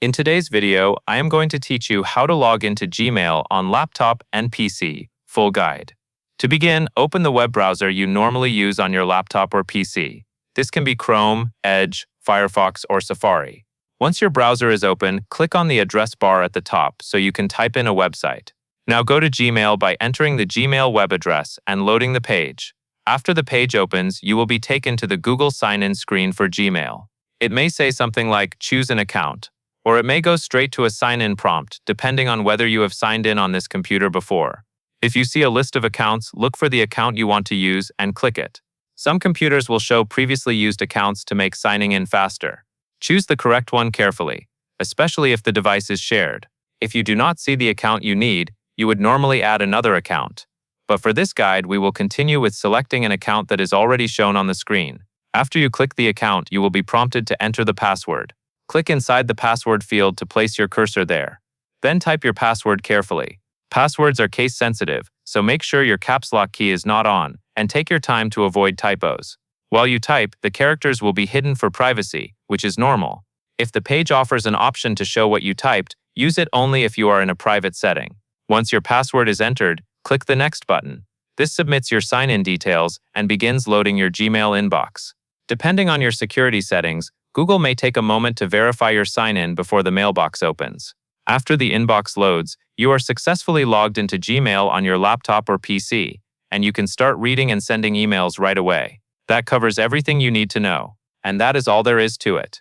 In today's video, I am going to teach you how to log into Gmail on laptop and PC, full guide. To begin, open the web browser you normally use on your laptop or PC. This can be Chrome, Edge, Firefox, or Safari. Once your browser is open, click on the address bar at the top so you can type in a website. Now go to Gmail by entering the Gmail web address and loading the page. After the page opens, you will be taken to the Google sign-in screen for Gmail. It may say something like "Choose an account," or it may go straight to a sign-in prompt, depending on whether you have signed in on this computer before. If you see a list of accounts, look for the account you want to use and click it. Some computers will show previously used accounts to make signing in faster. Choose the correct one carefully, especially if the device is shared. If you do not see the account you need, you would normally add another account. But for this guide, we will continue with selecting an account that is already shown on the screen. After you click the account, you will be prompted to enter the password. Click inside the password field to place your cursor there. Then type your password carefully. Passwords are case sensitive, so make sure your caps lock key is not on, and take your time to avoid typos. While you type, the characters will be hidden for privacy, which is normal. If the page offers an option to show what you typed, use it only if you are in a private setting. Once your password is entered, click the Next button. This submits your sign-in details and begins loading your Gmail inbox. Depending on your security settings, Google may take a moment to verify your sign-in before the mailbox opens. After the inbox loads, you are successfully logged into Gmail on your laptop or PC, and you can start reading and sending emails right away. That covers everything you need to know, and that is all there is to it.